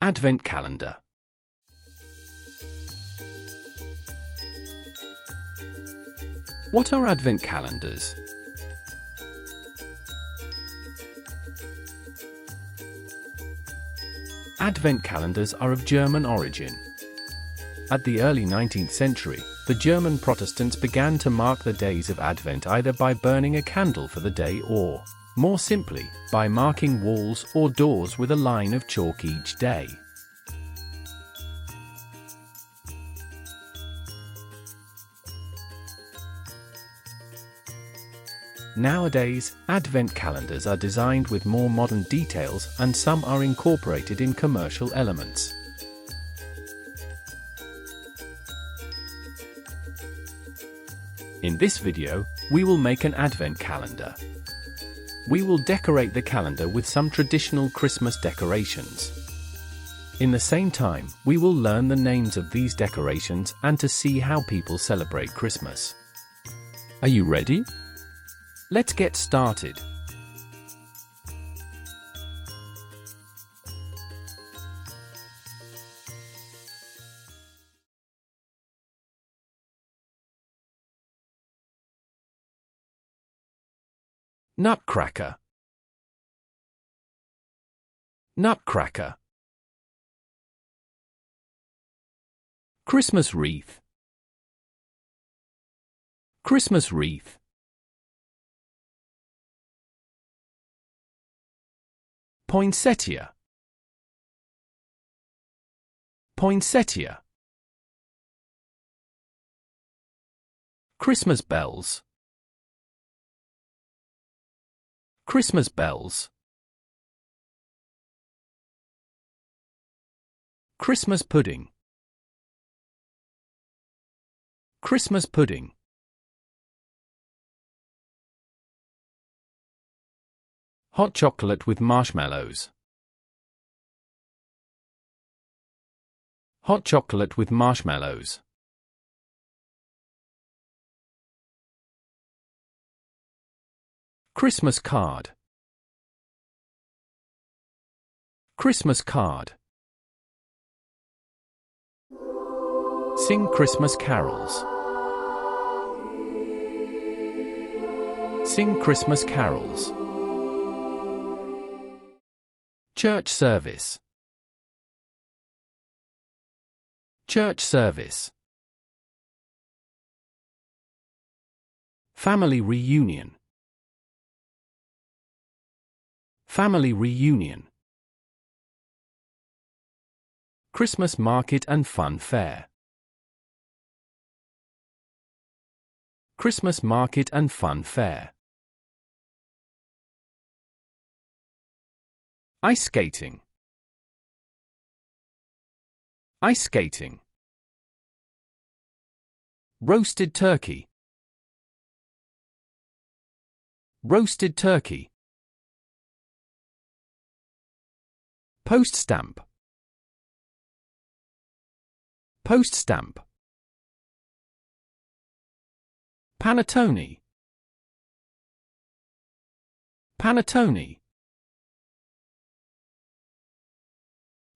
Advent calendar. What are Advent calendars? Advent calendars are of German origin. At the early 19th century, the German Protestants began to mark the days of Advent either by burning a candle for the day or, more simply, by marking walls or doors with a line of chalk each day. Nowadays, Advent calendars are designed with more modern details and some are incorporated in commercial elements. In this video, we will make an Advent calendar. We will decorate the calendar with some traditional Christmas decorations. In the same time, we will learn the names of these decorations and to see how people celebrate Christmas. Are you ready? Let's get started. Nutcracker. Nutcracker. Christmas wreath. Christmas wreath. Poinsettia. Poinsettia. Christmas bells. Christmas bells. Christmas pudding. Christmas pudding. Hot chocolate with marshmallows. Hot chocolate with marshmallows. Christmas card. Christmas card. Sing Christmas carols. Sing Christmas carols. Church service. Church service. Family reunion. Family reunion. Christmas market and fun fair. Christmas market and fun fair. Ice skating. Ice skating. Roasted turkey. Roasted turkey. Post stamp. Post stamp. Panettone. Panettone.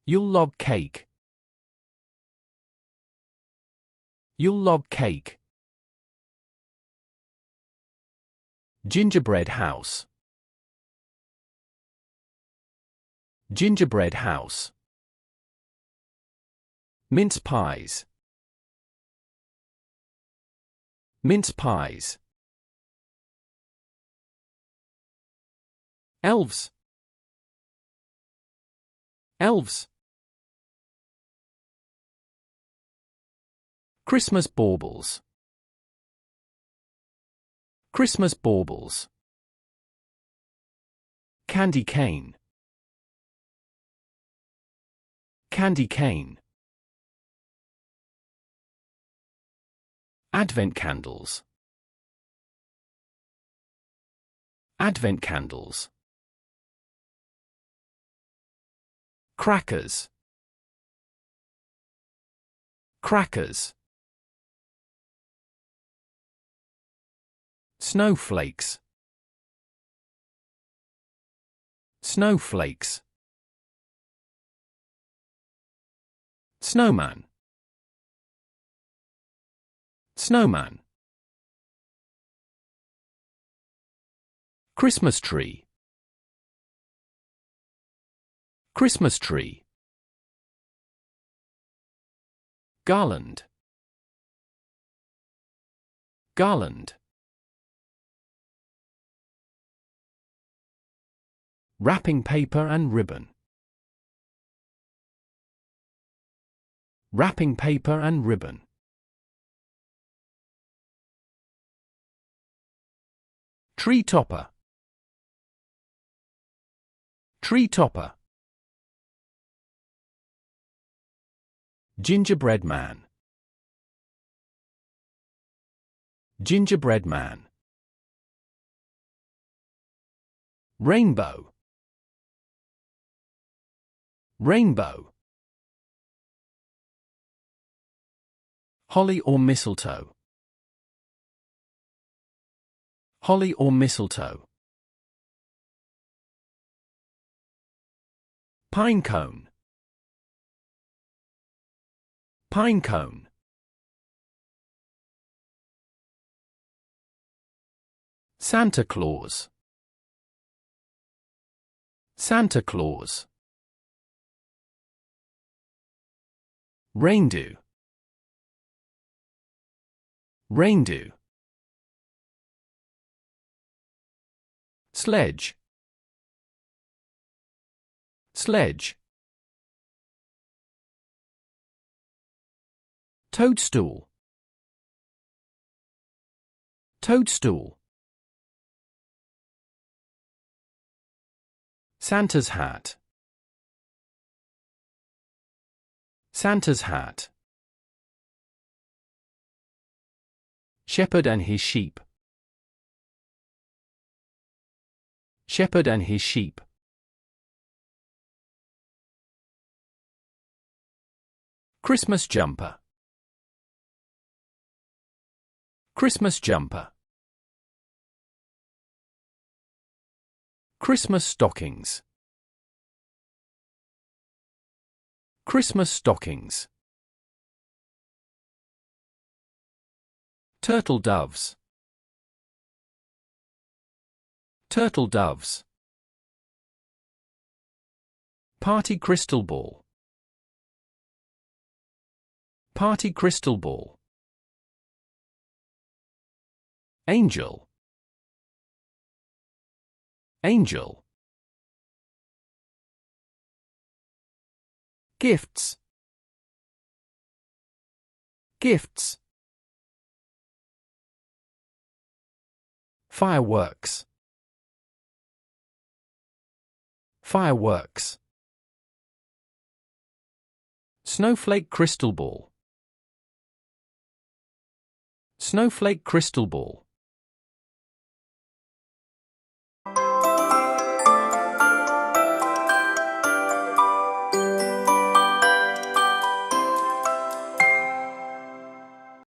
Yule log cake. Yule log cake. Gingerbread house. Gingerbread house. Mince pies. Mince pies. Elves. Elves. Christmas baubles. Christmas baubles. Candy cane. Candy cane. Advent candles. Advent candles. Crackers. Crackers. Snowflakes. Snowflakes. Snowman. Snowman. Christmas tree. Christmas tree. Garland. Garland. Wrapping paper and ribbon. Wrapping paper and ribbon. Tree topper. Tree topper. Gingerbread man. Gingerbread man. Rainbow. Rainbow. Holly or mistletoe. Holly or mistletoe. Pine cone. Pine cone. Santa Claus. Santa Claus. Reindeer. Reindeer. Sledge. Sledge. Toadstool. Toadstool. Santa's hat. Santa's hat. Shepherd and his sheep. Shepherd and his sheep. Christmas jumper. Christmas jumper. Christmas stockings. Christmas stockings. Turtle doves. Turtle doves. Party crystal ball. Party crystal ball. Angel. Angel. Gifts. Gifts. Fireworks. Fireworks. Snowflake crystal ball. Snowflake crystal ball.